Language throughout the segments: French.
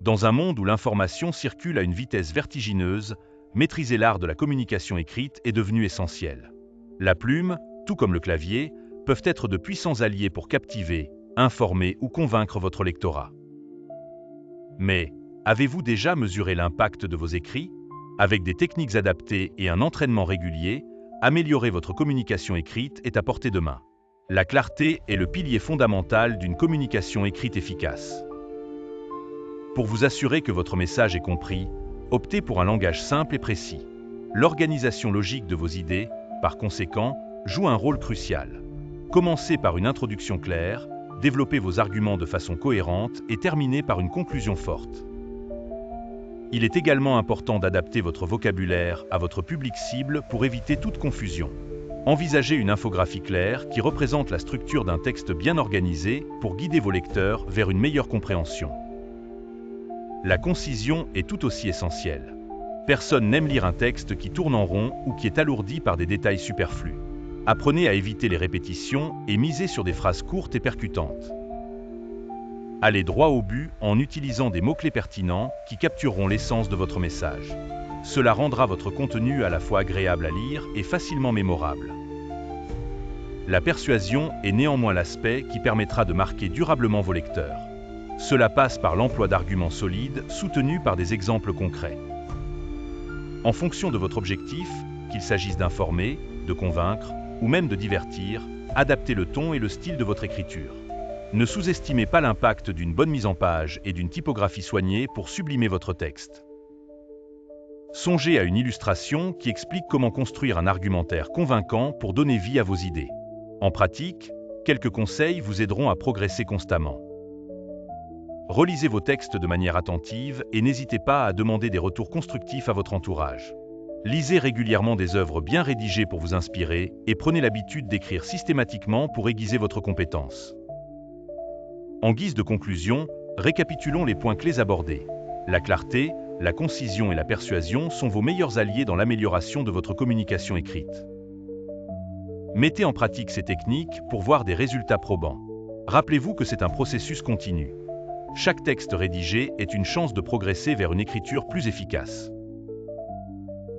Dans un monde où l'information circule à une vitesse vertigineuse, maîtriser l'art de la communication écrite est devenu essentiel. La plume, tout comme le clavier, peuvent être de puissants alliés pour captiver, informer ou convaincre votre lectorat. Mais, avez-vous déjà mesuré l'impact de vos écrits? Avec des techniques adaptées et un entraînement régulier, améliorer votre communication écrite est à portée de main. La clarté est le pilier fondamental d'une communication écrite efficace. Pour vous assurer que votre message est compris, optez pour un langage simple et précis. L'organisation logique de vos idées, par conséquent, joue un rôle crucial. Commencez par une introduction claire, développez vos arguments de façon cohérente et terminez par une conclusion forte. Il est également important d'adapter votre vocabulaire à votre public cible pour éviter toute confusion. Envisagez une infographie claire qui représente la structure d'un texte bien organisé pour guider vos lecteurs vers une meilleure compréhension. La concision est tout aussi essentielle. Personne n'aime lire un texte qui tourne en rond ou qui est alourdi par des détails superflus. Apprenez à éviter les répétitions et misez sur des phrases courtes et percutantes. Allez droit au but en utilisant des mots-clés pertinents qui captureront l'essence de votre message. Cela rendra votre contenu à la fois agréable à lire et facilement mémorable. La persuasion est néanmoins l'aspect qui permettra de marquer durablement vos lecteurs. Cela passe par l'emploi d'arguments solides soutenus par des exemples concrets. En fonction de votre objectif, qu'il s'agisse d'informer, de convaincre ou même de divertir, adaptez le ton et le style de votre écriture. Ne sous-estimez pas l'impact d'une bonne mise en page et d'une typographie soignée pour sublimer votre texte. Songez à une illustration qui explique comment construire un argumentaire convaincant pour donner vie à vos idées. En pratique, quelques conseils vous aideront à progresser constamment. Relisez vos textes de manière attentive et n'hésitez pas à demander des retours constructifs à votre entourage. Lisez régulièrement des œuvres bien rédigées pour vous inspirer et prenez l'habitude d'écrire systématiquement pour aiguiser votre compétence. En guise de conclusion, récapitulons les points clés abordés. La clarté, la concision et la persuasion sont vos meilleurs alliés dans l'amélioration de votre communication écrite. Mettez en pratique ces techniques pour voir des résultats probants. Rappelez-vous que c'est un processus continu. Chaque texte rédigé est une chance de progresser vers une écriture plus efficace.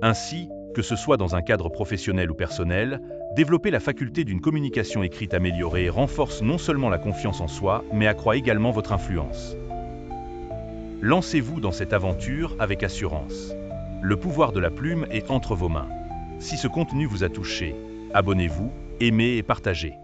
Ainsi, que ce soit dans un cadre professionnel ou personnel, développer la faculté d'une communication écrite améliorée renforce non seulement la confiance en soi, mais accroît également votre influence. Lancez-vous dans cette aventure avec assurance. Le pouvoir de la plume est entre vos mains. Si ce contenu vous a touché, abonnez-vous, aimez et partagez.